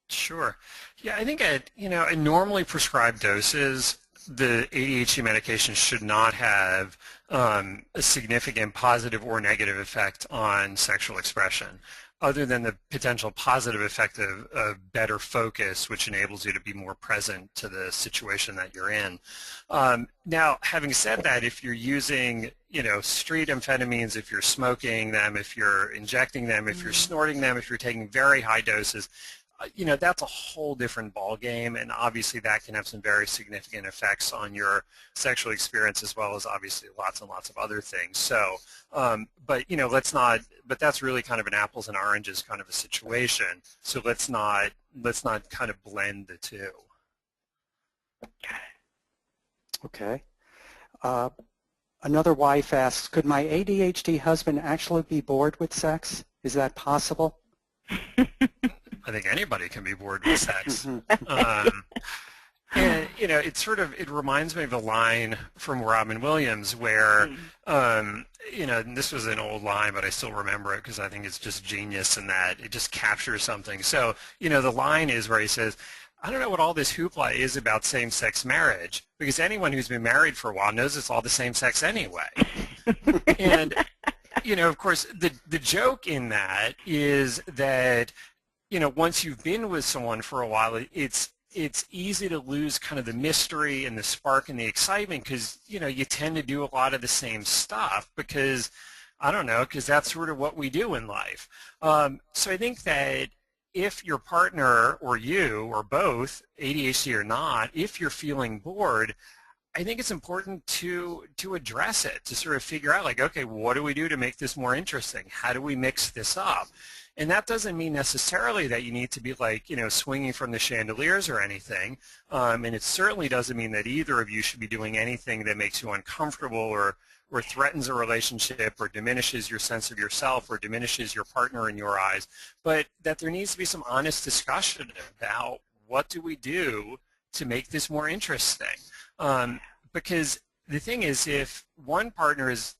Sure. Yeah, I think at normally prescribed doses, the ADHD medication should not have a significant positive or negative effect on sexual expression, other than the potential positive effect of better focus, which enables you to be more present to the situation that you're in. Now, having said that, if you're using, street amphetamines, if you're smoking them, if you're injecting them, if you're snorting them, if you're taking very high doses, that's a whole different ballgame, and obviously that can have some very significant effects on your sexual experience, as well as obviously lots and lots of other things. So, but that's really kind of an apples and oranges kind of a situation. So let's not kind of blend the two. Okay. Another wife asks, could my ADHD husband actually be bored with sex? Is that possible? I think anybody can be bored with sex. And, it reminds me of a line from Robin Williams where, and this was an old line, but I still remember it because I think it's just genius in that it just captures something. So, the line is where he says, I don't know what all this hoopla is about same-sex marriage, because anyone who's been married for a while knows it's all the same sex anyway. And, of course, the joke in that is that, once you've been with someone for a while, it's easy to lose kind of the mystery and the spark and the excitement because, you tend to do a lot of the same stuff because, because that's sort of what we do in life. So I think that if your partner or you or both, ADHD or not, if you're feeling bored, I think it's important to address it, to sort of figure out, like, okay, what do we do to make this more interesting? How do we mix this up? And that doesn't mean necessarily that you need to be like, swinging from the chandeliers or anything. And it certainly doesn't mean that either of you should be doing anything that makes you uncomfortable or threatens a relationship or diminishes your sense of yourself or diminishes your partner in your eyes. But that there needs to be some honest discussion about what do we do to make this more interesting. Because the thing is, if one partner is,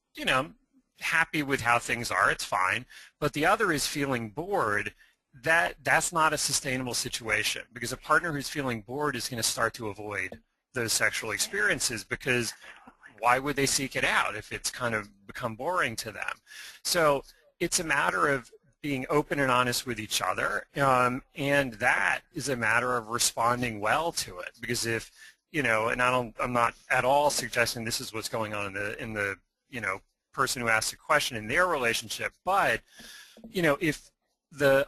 happy with how things are, it's fine, but the other is feeling bored, that's not a sustainable situation, because a partner who's feeling bored is going to start to avoid those sexual experiences, because why would they seek it out if it's kind of become boring to them? So it's a matter of being open and honest with each other, and that is a matter of responding well to it, because if, and I'm not at all suggesting this is what's going on in the person who asked the question in their relationship, but if the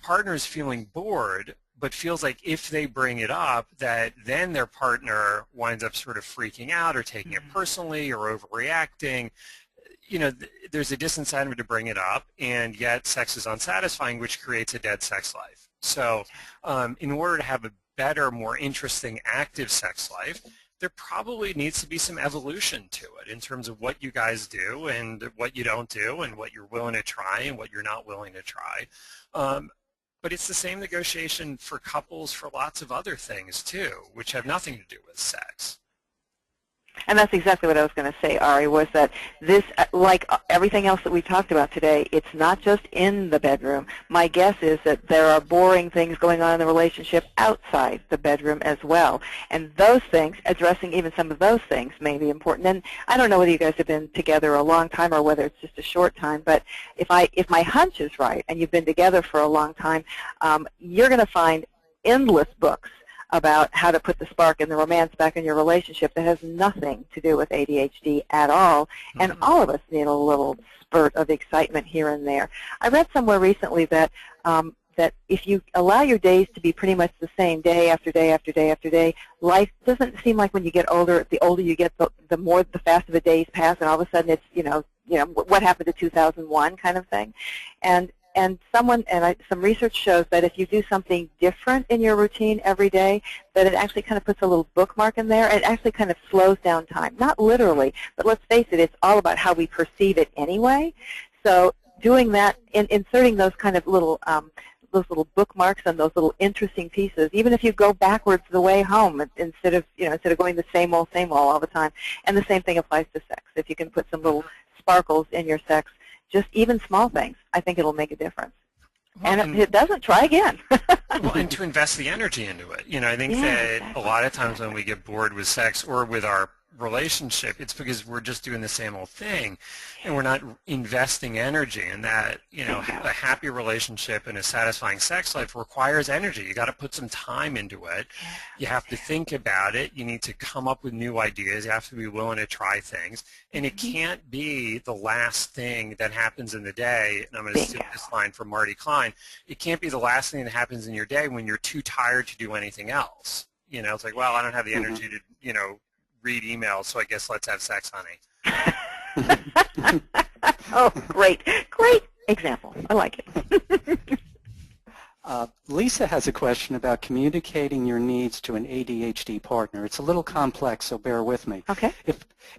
partner is feeling bored but feels like if they bring it up that then their partner winds up sort of freaking out or taking it personally or overreacting, there's a disincentive to bring it up, and yet sex is unsatisfying, which creates a dead sex life. So in order to have a better, more interesting, active sex life, there probably needs to be some evolution to it in terms of what you guys do and what you don't do and what you're willing to try and what you're not willing to try. But it's the same negotiation for couples for lots of other things too, which have nothing to do with sex. And that's exactly what I was going to say, Ari, was that this, like everything else that we talked about today, it's not just in the bedroom. My guess is that there are boring things going on in the relationship outside the bedroom as well. And those things, addressing even some of those things may be important. And I don't know whether you guys have been together a long time or whether it's just a short time, but if my hunch is right and you've been together for a long time, you're going to find endless books about how to put the spark and the romance back in your relationship that has nothing to do with ADHD at all. And all of us need a little spurt of excitement here and there. I read somewhere recently that that if you allow your days to be pretty much the same day after day after day after day, life doesn't seem like when you get older, the older you get, the faster the days pass, and all of a sudden it's, what happened to 2001 kind of thing. And some research shows that if you do something different in your routine every day, that it actually kind of puts a little bookmark in there. It actually kind of slows down time. Not literally, but let's face it, it's all about how we perceive it anyway. So doing that, inserting those kind of little little bookmarks and those little interesting pieces, even if you go backwards the way home instead of going the same old all the time. And the same thing applies to sex. If you can put some little sparkles in your sex, just even small things, I think it'll make a difference. Well, and if it doesn't, try again. Well, and to invest the energy into it. I think that exactly. A lot of times when we get bored with sex or with our relationship, it's because we're just doing the same old thing, and we're not investing energy. And that, a happy relationship and a satisfying sex life requires energy. You got to put some time into it. You have to think about it. You need to come up with new ideas. You have to be willing to try things. And it can't be the last thing that happens in the day. And I'm going to steal this line from Marty Klein. It can't be the last thing that happens in your day when you're too tired to do anything else. It's like, well, I don't have the energy to, read emails, so I guess let's have sex, honey. Oh, great example. I like it. Lisa has a question about communicating your needs to an ADHD partner. It's a little complex, so bear with me. Okay.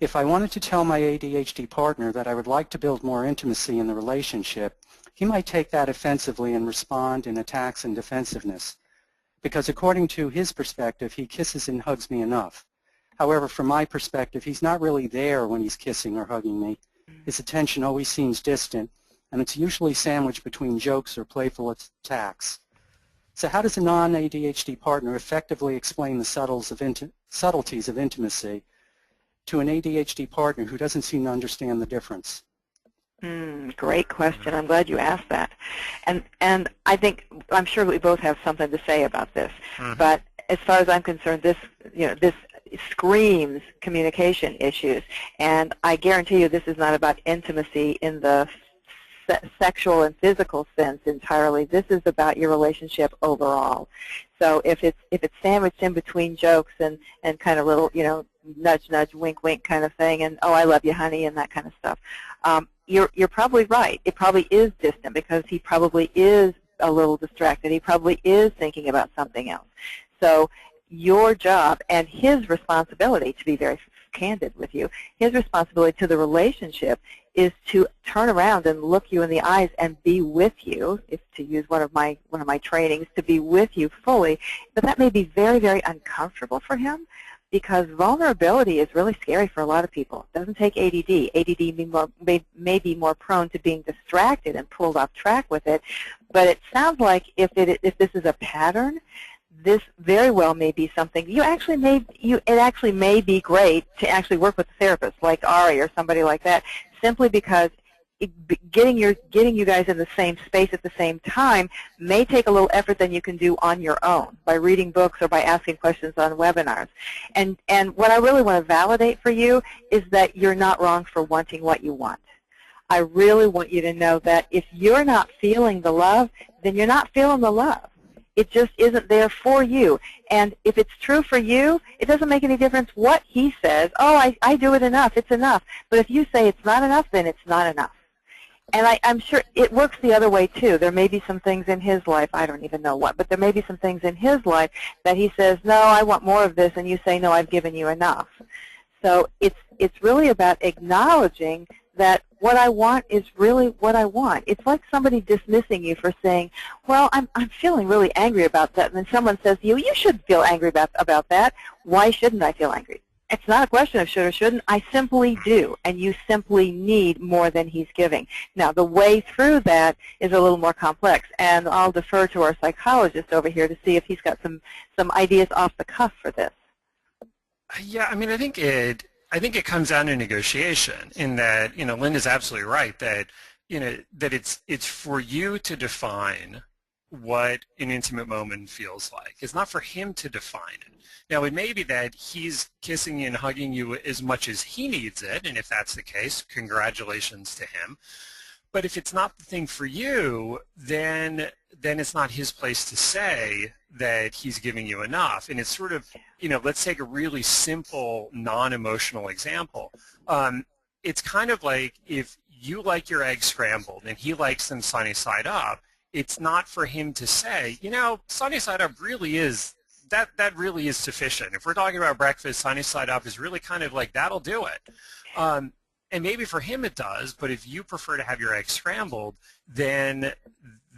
If I wanted to tell my ADHD partner that I would like to build more intimacy in the relationship, he might take that offensively and respond in attacks and defensiveness, because according to his perspective, he kisses and hugs me enough. However, from my perspective, he's not really there when he's kissing or hugging me. His attention always seems distant, and it's usually sandwiched between jokes or playful attacks. So how does a non-ADHD partner effectively explain the subtleties of intimacy to an ADHD partner who doesn't seem to understand the difference? Great question. I'm glad you asked that. And I'm sure we both have something to say about this. But as far as I'm concerned, this screams communication issues, and I guarantee you this is not about intimacy in the sexual and physical sense entirely. This is about your relationship overall. So if it's sandwiched in between jokes and kind of little nudge nudge wink wink kind of thing, and oh I love you honey and that kind of stuff, you're probably right. It probably is distant because he probably is a little distracted. He probably is thinking about something else. So your job and his responsibility, to be very candid with you, his responsibility to the relationship is to turn around and look you in the eyes and be with you, if to use one of my trainings, to be with you fully. But that may be very, very uncomfortable for him because vulnerability is really scary for a lot of people. It doesn't take ADD. ADD may be more prone to being distracted and pulled off track with it. But it sounds like if this is a pattern, this very well may be something it actually may be great to actually work with a therapist like Ari or somebody like that, simply because getting you guys in the same space at the same time may take a little effort than you can do on your own by reading books or by asking questions on webinars. And what I really want to validate for you is that you're not wrong for wanting what you want. I really want you to know that if you're not feeling the love, then you're not feeling the love. It just isn't there for you. And if it's true for you, it doesn't make any difference what he says. Oh, I do it enough. It's enough. But if you say it's not enough, then it's not enough. And I'm sure it works the other way, too. There may be some things in his life, I don't even know what, but there may be some things in his life that he says, no, I want more of this, and you say, no, I've given you enough. So it's really about acknowledging that what I want is really what I want. It's like somebody dismissing you for saying, well, I'm feeling really angry about that. And then someone says to you, you should feel angry about that. Why shouldn't I feel angry? It's not a question of should or shouldn't. I simply do, and you simply need more than he's giving. Now, the way through that is a little more complex, and I'll defer to our psychologist over here to see if he's got some ideas off the cuff for this. Yeah, I mean, I think it comes down to negotiation in that, Linda's absolutely right that, that it's for you to define what an intimate moment feels like. It's not for him to define it. Now, it may be that he's kissing you and hugging you as much as he needs it, and if that's the case, congratulations to him. But if it's not the thing for you, then it's not his place to say that he's giving you enough. And it's sort of, let's take a really simple, non-emotional example. It's kind of like if you like your eggs scrambled and he likes them sunny side up, it's not for him to say, sunny side up really is, that really is sufficient. If we're talking about breakfast, sunny side up is really kind of like, that'll do it. And maybe for him it does, but if you prefer to have your eggs scrambled, then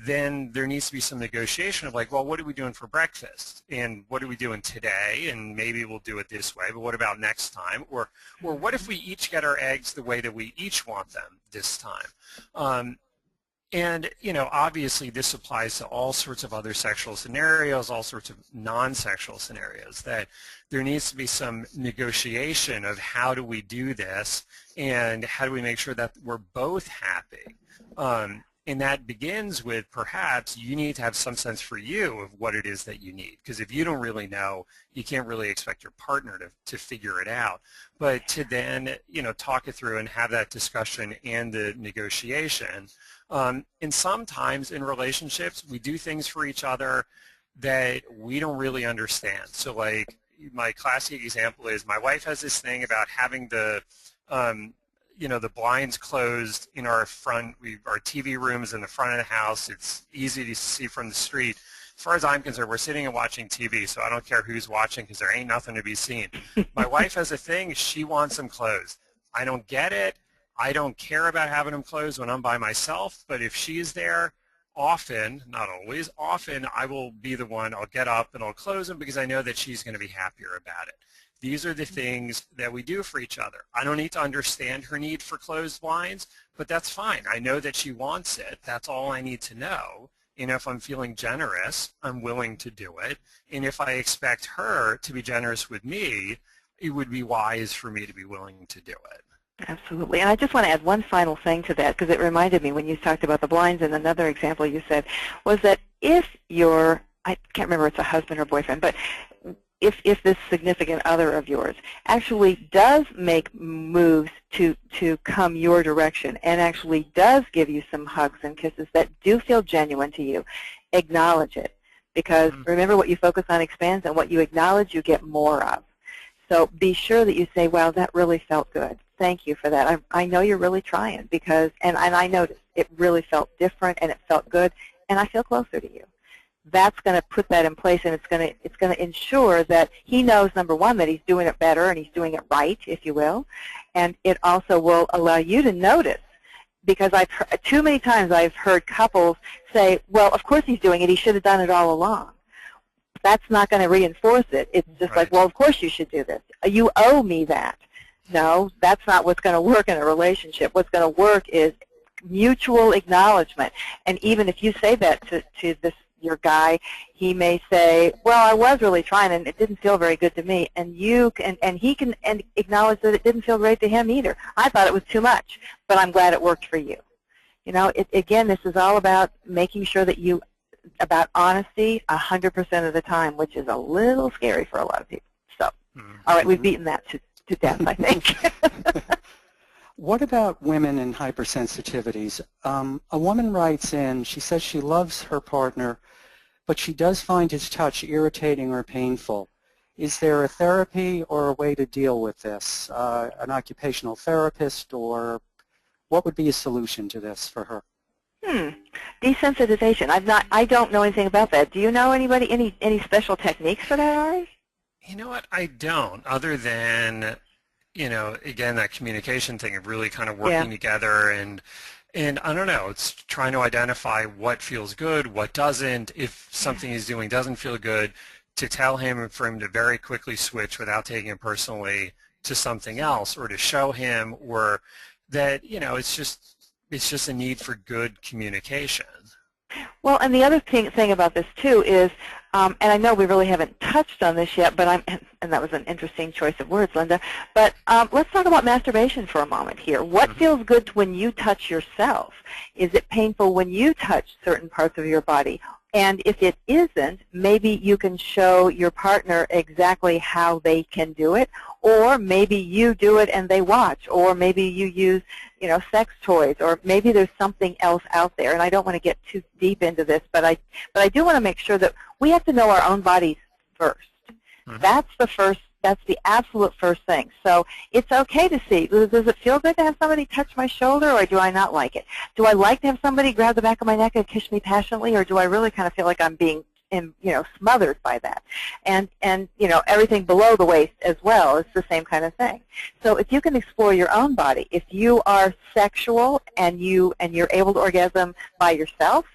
then there needs to be some negotiation of like, well, what are we doing for breakfast? And what are we doing today? And maybe we'll do it this way, but what about next time? Or what if we each get our eggs the way that we each want them this time? And, you know, obviously this applies to all sorts of other sexual scenarios, all sorts of non-sexual scenarios, that there needs to be some negotiation of how do we do this and how do we make sure that we're both happy. And that begins with perhaps you need to have some sense for you of what it is that you need. Because if you don't really know, you can't really expect your partner to figure it out. But to then, you know, talk it through and have that discussion and the negotiation. And sometimes in relationships, we do things for each other that we don't really understand. So like my classic example is my wife has this thing about having the you know, the blinds closed in our our TV room is in the front of the house. It's easy to see from the street. As far as I'm concerned, we're sitting and watching TV, so I don't care who's watching because there ain't nothing to be seen. My wife has a thing. She wants them closed. I don't get it. I don't care about having them closed when I'm by myself, but if she's there, often, not always, often I will be the one, I'll get up and I'll close them because I know that she's going to be happier about it. These are the things that we do for each other. I don't need to understand her need for closed blinds, but that's fine. I know that she wants it. That's all I need to know. And if I'm feeling generous, I'm willing to do it. And if I expect her to be generous with me, it would be wise for me to be willing to do it. Absolutely. And I just want to add one final thing to that, because it reminded me when you talked about the blinds, and another example you said was that if you're, I can't remember if it's a husband or boyfriend, but if this significant other of yours actually does make moves to come your direction and actually does give you some hugs and kisses that do feel genuine to you, acknowledge it. Because remember, what you focus on expands, and what you acknowledge you get more of. So be sure that you say, wow, that really felt good. Thank you for that. I know you're really trying, because, and I noticed it really felt different and it felt good, and I feel closer to you. That's going to put that in place, and it's going to ensure that he knows, number one, that he's doing it better and he's doing it right, if you will, and it also will allow you to notice, because too many times I've heard couples say, well, of course he's doing it, he should have done it all along. That's not going to reinforce it. It's just right. Like, well, of course you should do this. You owe me that. No, that's not what's going to work in a relationship. What's going to work is mutual acknowledgement. And even if you say that to your guy, he may say, well, I was really trying and it didn't feel very good to me. And he can acknowledge that it didn't feel great to him either. I thought it was too much, but I'm glad it worked for you. You know, again, this is all about making sure that about honesty 100% of the time, which is a little scary for a lot of people. So, all right, we've beaten that to death, I think. What about women and hypersensitivities? A woman writes in, she says she loves her partner, but she does find his touch irritating or painful. Is there a therapy or a way to deal with this? An occupational therapist, or what would be a solution to this for her? Desensitization. I don't know anything about that. Do you know anybody, any special techniques for that, Ari? You know what? I don't, other than, you know, again, that communication thing of really kind of working together, and I don't know, it's trying to identify what feels good, what doesn't. If something he's doing doesn't feel good, to tell him, and for him to very quickly switch without taking it personally to something else, or to show him, or that, you know, it's just a need for good communication. Well, and the other thing about this, too, is, and I know we really haven't touched on this yet, but and that was an interesting choice of words, Linda, but let's talk about masturbation for a moment here. What feels good when you touch yourself? Is it painful when you touch certain parts of your body? And if it isn't, maybe you can show your partner exactly how they can do it, or maybe you do it and they watch, or maybe you use, you know, sex toys, or maybe there's something else out there. And I don't want to get too deep into this, but I do want to make sure that we have to know our own bodies first. That's the absolute first thing. So it's okay to see, does it feel good to have somebody touch my shoulder, or do I not like it? Do I like to have somebody grab the back of my neck and kiss me passionately, or do I really kind of feel like I'm being, smothered by that? And you know, everything below the waist as well is the same kind of thing. So if you can explore your own body, if you are sexual and you're able to orgasm by yourself,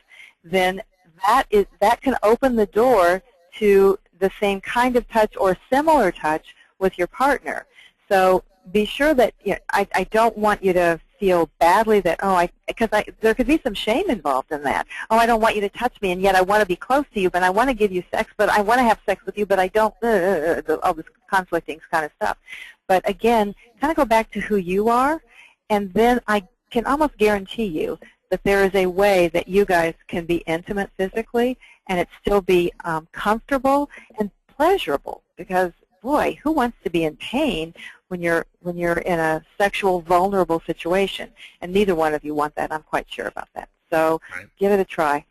then that can open the door to the same kind of touch or similar touch with your partner. So be sure that, you know, I don't want you to feel badly that, because there could be some shame involved in that. Oh, I don't want you to touch me, and yet I want to be close to you, but I want to give you sex, but I want to have sex with you, but I don't, all this conflicting kind of stuff. But again, kind of go back to who you are, and then I can almost guarantee you that there is a way that you guys can be intimate physically and it still be comfortable and pleasurable, because boy, who wants to be in pain when you're in a sexual vulnerable situation? And neither one of you want that. I'm quite sure about that. So give it a try.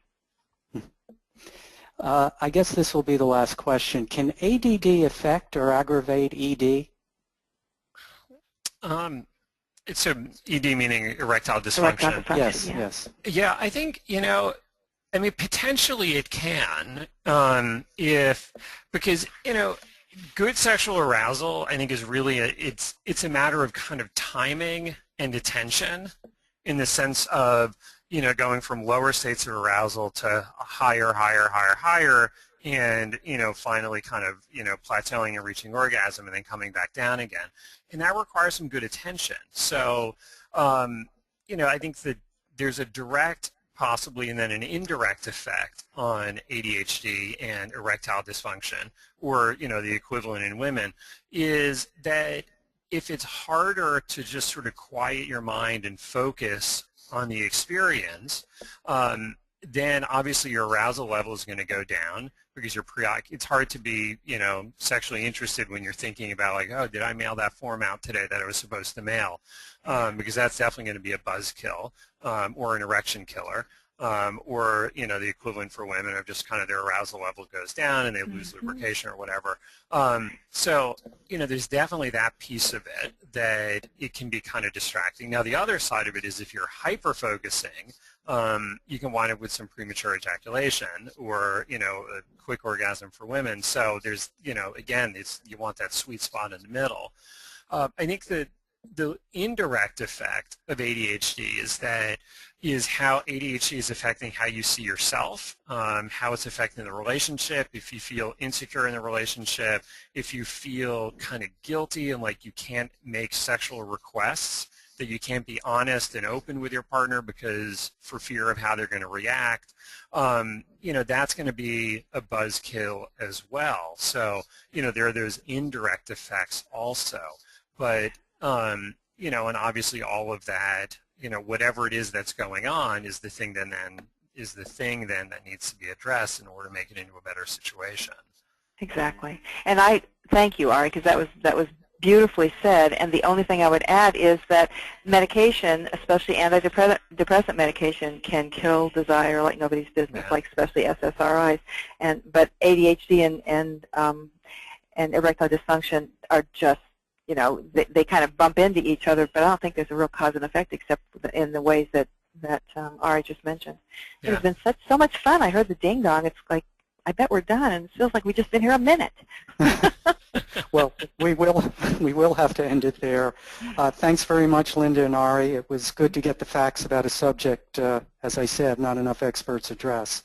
I guess this will be the last question. Can ADD affect or aggravate ED? So ED meaning erectile dysfunction. Erectile dysfunction, Yes, yeah. yes. Yeah, I think, you know, I mean, potentially it can, because, you know, good sexual arousal, I think, is really it's a matter of kind of timing and attention, in the sense of, you know, going from lower states of arousal to higher, and, you know, finally kind of, you know, plateauing and reaching orgasm and then coming back down again. And that requires some good attention. So, you know, I think that there's a direct, possibly, and then an indirect effect on ADHD and erectile dysfunction, or, you know, the equivalent in women, is that if it's harder to just sort of quiet your mind and focus on the experience, then obviously your arousal level is going to go down, because it's hard to be, you know, sexually interested when you're thinking about, like, oh, did I mail that form out today that I was supposed to mail? Because that's definitely going to be a buzzkill, or an erection killer, or, you know, the equivalent for women of just kind of their arousal level goes down and they lose lubrication or whatever. So, you know, there's definitely that piece of it that it can be kind of distracting. Now, the other side of it is if you're hyper-focusing, you can wind up with some premature ejaculation, or, you know, a quick orgasm for women. So there's, you know, again, you want that sweet spot in the middle. I think that the indirect effect of ADHD is how ADHD is affecting how you see yourself, how it's affecting the relationship, if you feel insecure in the relationship, if you feel kind of guilty and like you can't make sexual requests, that you can't be honest and open with your partner because for fear of how they're going to react, you know, that's going to be a buzzkill as well. So, you know, there are those indirect effects also. But, you know, and obviously all of that, you know, whatever it is that's going on is the thing then that needs to be addressed in order to make it into a better situation. Exactly. And I thank you, Ari, because that was beautifully said. And the only thing I would add is that medication, especially antidepressant medication, can kill desire like nobody's business, like especially SSRIs. But ADHD and erectile dysfunction are just, you know, they kind of bump into each other, but I don't think there's a real cause and effect except in the ways that Ari just mentioned. Yeah. It's been so much fun. I heard the ding dong. It's like, I bet we're done, and it feels like we've just been here a minute. Well, we will have to end it there. Thanks very much, Linda and Ari. It was good to get the facts about a subject, as I said, not enough experts address.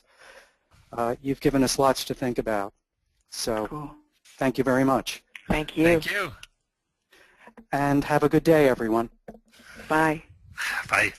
You've given us lots to think about. So cool. Thank you very much. Thank you. Thank you. And have a good day, everyone. Bye. Bye.